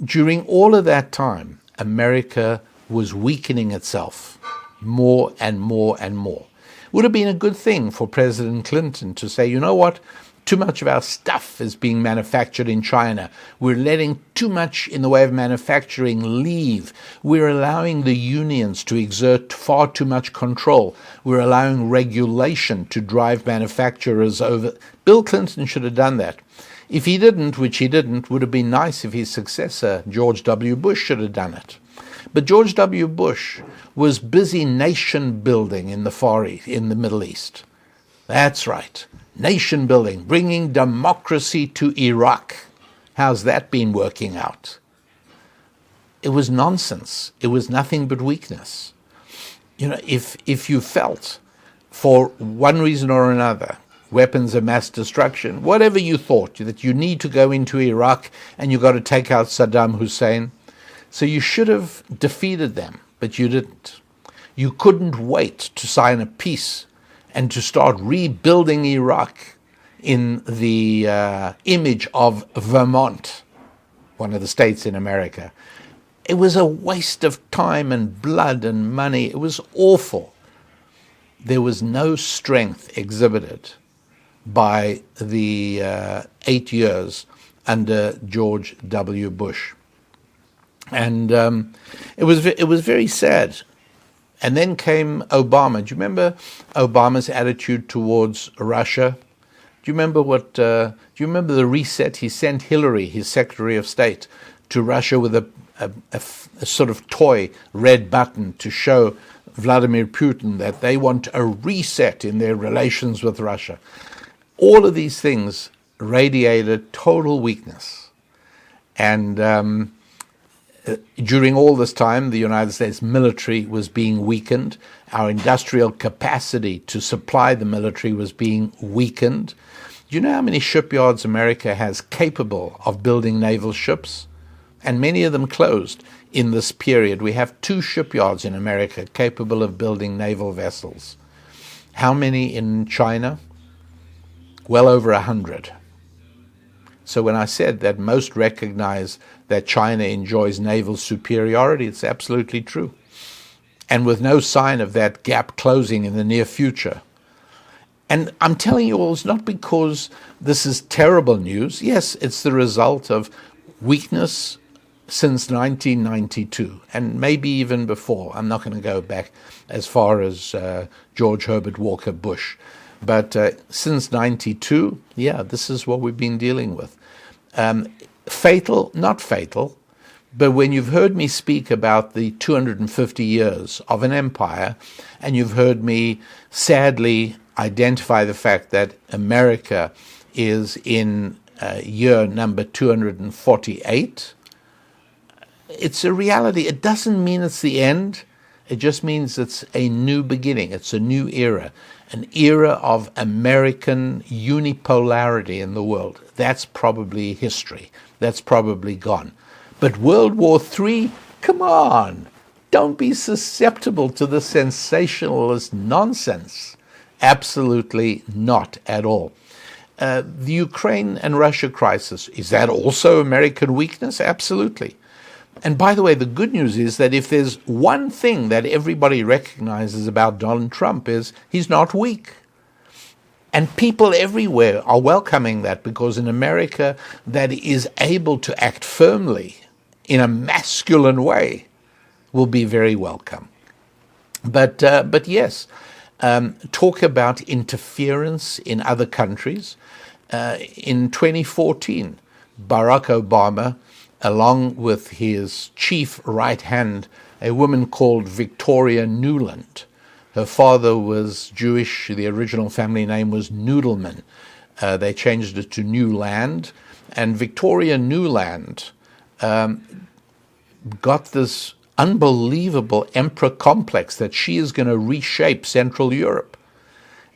During all of that time, America was weakening itself more and more and more. It would have been a good thing for President Clinton to say, you know what? Too much of our stuff is being manufactured in China. We're letting too much in the way of manufacturing leave. We're allowing the unions to exert far too much control. We're allowing regulation to drive manufacturers over. Bill Clinton should have done that. If he didn't, which he didn't, would have been nice if his successor, George W. Bush, should have done it. But George W. Bush was busy nation building in the Middle East. That's right. Nation building, bringing democracy to Iraq. How's that been working out? It was nonsense. It was nothing but weakness. You know, if you felt, for one reason or another, weapons of mass destruction, whatever you thought, that you need to go into Iraq and you got to take out Saddam Hussein, so you should have defeated them, but you didn't. You couldn't wait to sign a peace and to start rebuilding Iraq in the image of Vermont, one of the states in America. It was a waste of time and blood and money. It was awful. There was no strength exhibited by the 8 years under George W. Bush. And it was very sad. And then came Obama. Do you remember Obama's attitude towards Russia? Do you remember do you remember the reset? He sent Hillary, his Secretary of State, to Russia with a sort of toy red button to show Vladimir Putin that they want a reset in their relations with Russia. All of these things radiated total weakness. And during all this time, the United States military was being weakened. Our industrial capacity to supply the military was being weakened. Do you know how many shipyards America has capable of building naval ships? And many of them closed in this period. We have 2 shipyards in America capable of building naval vessels. How many in China? Well over 100. So when I said that most recognize that China enjoys naval superiority, it's absolutely true. And with no sign of that gap closing in the near future. And I'm telling you all, it's not because this is terrible news. Yes, it's the result of weakness since 1992, and maybe even before. I'm not going to go back as far as George Herbert Walker Bush. But since 92, yeah, this is what we've been dealing with. Fatal, not fatal, but when you've heard me speak about the 250 years of an empire, and you've heard me sadly identify the fact that America is in year number 248, it's a reality. It doesn't mean it's the end. It just means it's a new beginning. It's a new era, an era of American unipolarity in the world. That's probably history. That's probably gone. But World War III, come on, don't be susceptible to the sensationalist nonsense. Absolutely not at all. The Ukraine and Russia crisis, is that also American weakness? Absolutely. And by the way, the good news is that if there's one thing that everybody recognizes about Donald Trump is he's not weak. And people everywhere are welcoming that, because in America that is able to act firmly in a masculine way will be very welcome. But yes, talk about interference in other countries. In 2014, Barack Obama, along with his chief right hand, a woman called Victoria Nuland. Her father was Jewish. The original family name was Noodleman. They changed it to Newland. And Victoria Nuland got this unbelievable emperor complex that she is going to reshape Central Europe.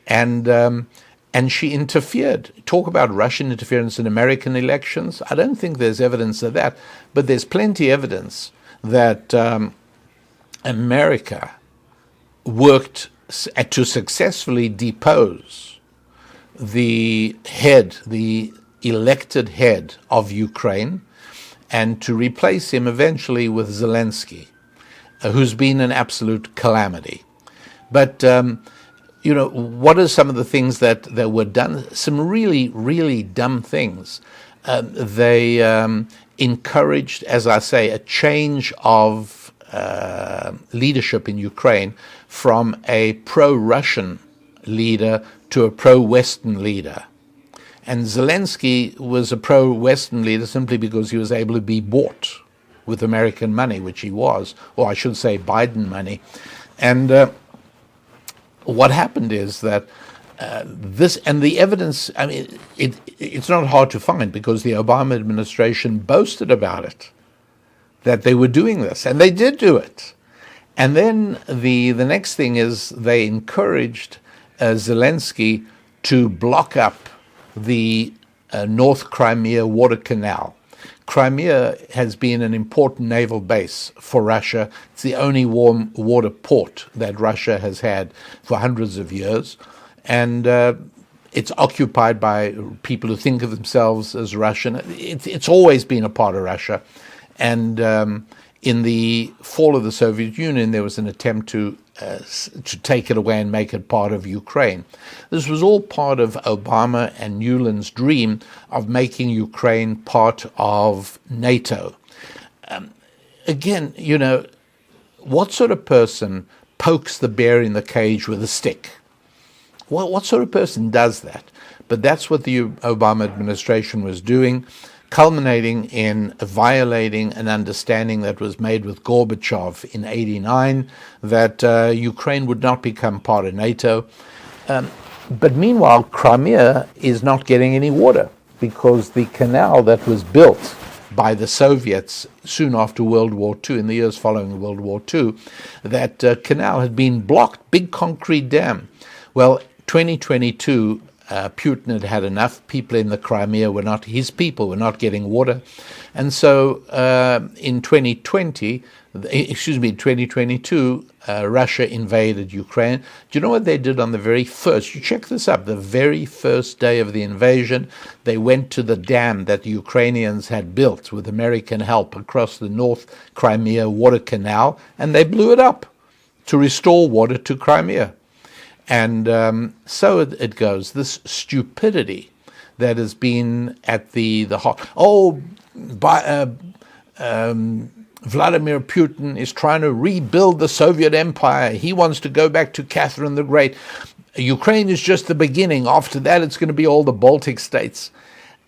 And she interfered. Talk about Russian interference in American elections. I don't think there's evidence of that, but there's plenty of evidence that America worked to successfully depose the elected head of Ukraine, and to replace him eventually with Zelensky, who's been an absolute calamity. But what are some of the things that were done? Some really, really dumb things. They encouraged, as I say, a change of leadership in Ukraine from a pro-Russian leader to a pro-Western leader. And Zelensky was a pro-Western leader simply because he was able to be bought with American money, which he was, or I should say Biden money. And what happened is that this, and the evidence, I mean, it's not hard to find, because the Obama administration boasted about it, that they were doing this, and they did do it. And then the next thing is they encouraged Zelensky to block up the North Crimea water canal. Crimea has been an important naval base for Russia. It's the only warm water port that Russia has had for hundreds of years. And it's occupied by people who think of themselves as Russian. It's always been a part of Russia. And in the fall of the Soviet Union, there was an attempt to take it away and make it part of Ukraine. This was all part of Obama and Nuland's dream of making Ukraine part of NATO. Again, what sort of person pokes the bear in the cage with a stick? Well, what sort of person does that? But that's what the Obama administration was doing, culminating in violating an understanding that was made with Gorbachev in '89 that Ukraine would not become part of NATO. But meanwhile, Crimea is not getting any water, because the canal that was built by the Soviets soon after World War II, in the years following World War II, that canal had been blocked, big concrete dam. Well, 2022, Putin had had enough. People in the Crimea were not, his people were not getting water. And so in 2022, Russia invaded Ukraine. Do you know what they did on the very first? You check this up. The very first day of the invasion, they went to the dam that the Ukrainians had built with American help across the North Crimea water canal, and they blew it up to restore water to Crimea. And so it goes. This stupidity that has been at the heart. Vladimir Putin is trying to rebuild the Soviet Empire. He wants to go back to Catherine the Great. Ukraine is just the beginning. After that, it's going to be all the Baltic states.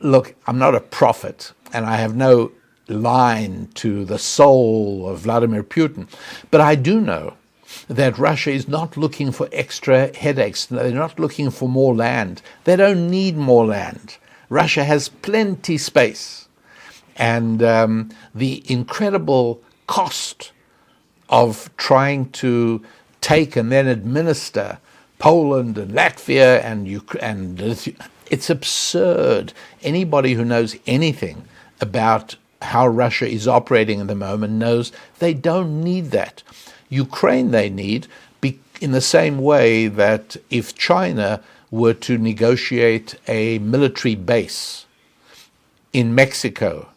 Look, I'm not a prophet, and I have no line to the soul of Vladimir Putin. But I do know that Russia is not looking for extra headaches. They're not looking for more land. They don't need more land. Russia has plenty space. And the incredible cost of trying to take and then administer Poland and Latvia and Ukraine, it's absurd. Anybody who knows anything about how Russia is operating at the moment knows they don't need that. Ukraine they need, in the same way that if China were to negotiate a military base in Mexico,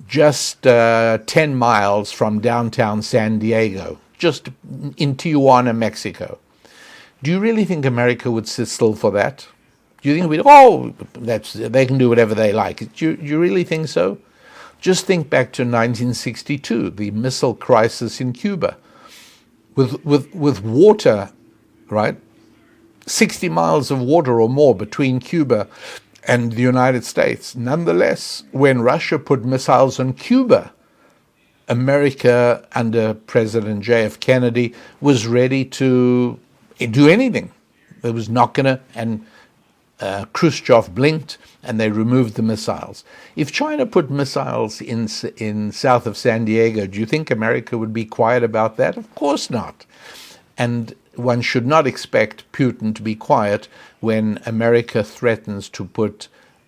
just 10 miles from downtown San Diego, just in Tijuana, Mexico, do you really think America would sit still for that? Do you think they can do whatever they like? Do you really think so? Just think back to 1962, the missile crisis in Cuba. With water, right? 60 miles of water or more between Cuba and the United States. Nonetheless, when Russia put missiles on Cuba, America under President J.F. Kennedy was ready to do anything. It was not going to, and Khrushchev blinked and they removed the missiles. If China put missiles in south of San Diego, do you think America would be quiet about that? Of course not. And one should not expect Putin to be quiet when America threatens to put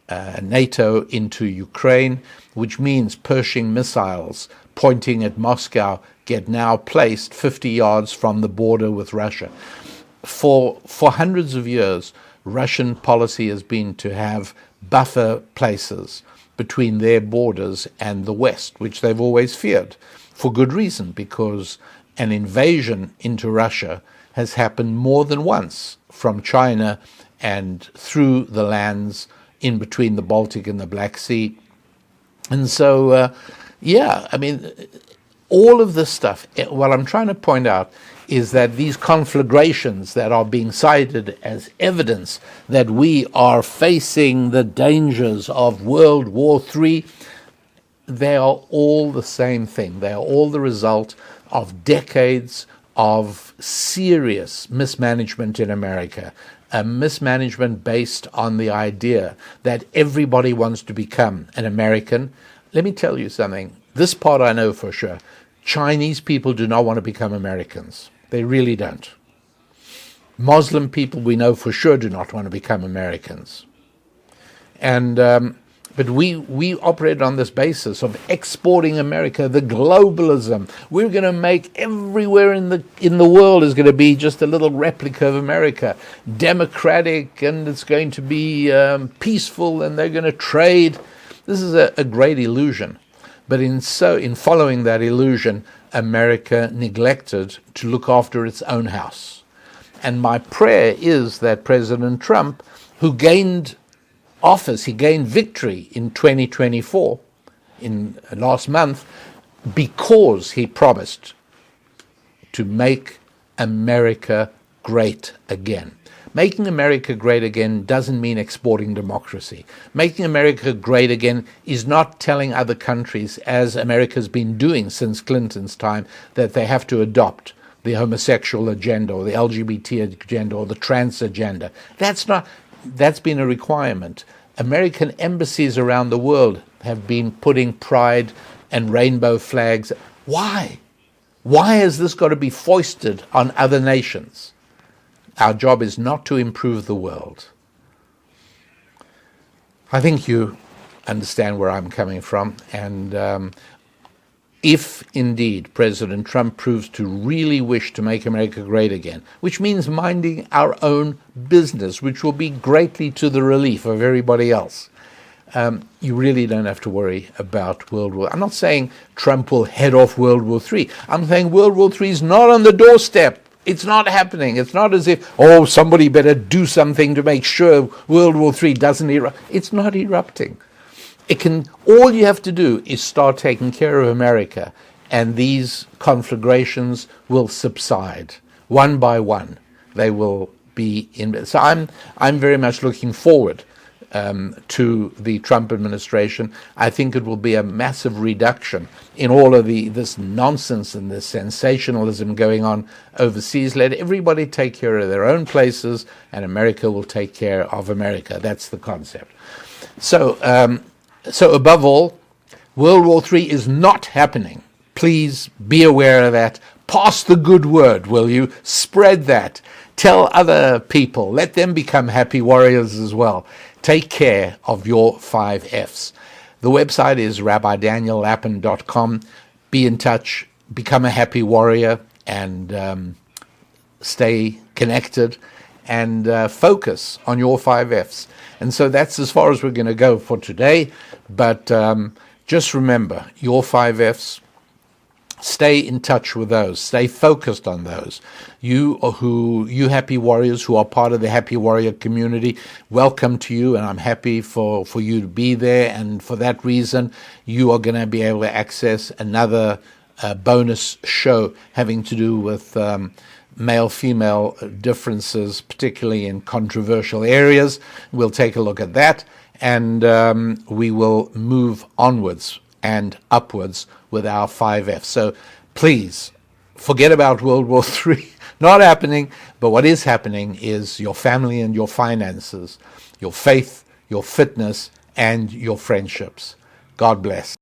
NATO into Ukraine, which means Pershing missiles pointing at Moscow get now placed 50 yards from the border with Russia. For hundreds of years, Russian policy has been to have buffer places between their borders and the West, which they've always feared, for good reason, because an invasion into Russia has happened more than once from China and through the lands in between the Baltic and the Black Sea. And so, all of this stuff, what I'm trying to point out is that these conflagrations that are being cited as evidence that we are facing the dangers of World War III, they are all the same thing. They are all the result of decades of serious mismanagement in America, a mismanagement based on the idea that everybody wants to become an American. Let me tell you something. This part I know for sure. Chinese people do not want to become Americans. They really don't. Muslim people, we know for sure, do not want to become Americans. And but we operate on this basis of exporting America, the globalism. We're going to make everywhere in the world is going to be just a little replica of America, democratic, and it's going to be peaceful, and they're going to trade. This is a great illusion. But in following that illusion, America neglected to look after its own house. And my prayer is that President Trump, who gained office, he gained victory in 2024, in last month, because he promised to make America great again. Making America great again doesn't mean exporting democracy. Making America great again is not telling other countries, as America's been doing since Clinton's time, that they have to adopt the homosexual agenda or the LGBT agenda or the trans agenda. That's been a requirement. American embassies around the world have been putting pride and rainbow flags. Why? Why has this got to be foisted on other nations? Our job is not to improve the world. I think you understand where I'm coming from. And if indeed President Trump proves to really wish to make America great again, which means minding our own business, which will be greatly to the relief of everybody else, you really don't have to worry about World War. I'm not saying Trump will head off World War III. I'm saying World War III is not on the doorstep. It's not happening. It's not as if, oh, somebody better do something to make sure World War III doesn't erupt. It's not erupting. All you have to do is start taking care of America, and these conflagrations will subside one by one. They will be in. So I'm very much looking forward to the Trump administration. I think it will be a massive reduction in all of this nonsense and this sensationalism going on overseas. Let everybody take care of their own places, and America will take care of America. That's the concept. So above all, World War III is not happening. Please be aware of that. Pass the good word, will you? Spread that. Tell other people. Let them become happy warriors as well. Take care of your 5 Fs. The website is rabbidaniellapin.com. Be in touch. Become a happy warrior and stay connected and focus on your 5 Fs. And so that's as far as we're going to go for today. But just remember, your 5 Fs, stay in touch with those. Stay focused on those. You happy warriors who are part of the Happy Warrior community, welcome to you, and I'm happy for you to be there. And for that reason, you are going to be able to access another bonus show having to do with male-female differences, particularly in controversial areas. We'll take a look at that, and we will move onwards and upwards with our 5 Fs. So please, forget about World War III. Not happening, but what is happening is your family and your finances, your faith, your fitness, and your friendships. God bless.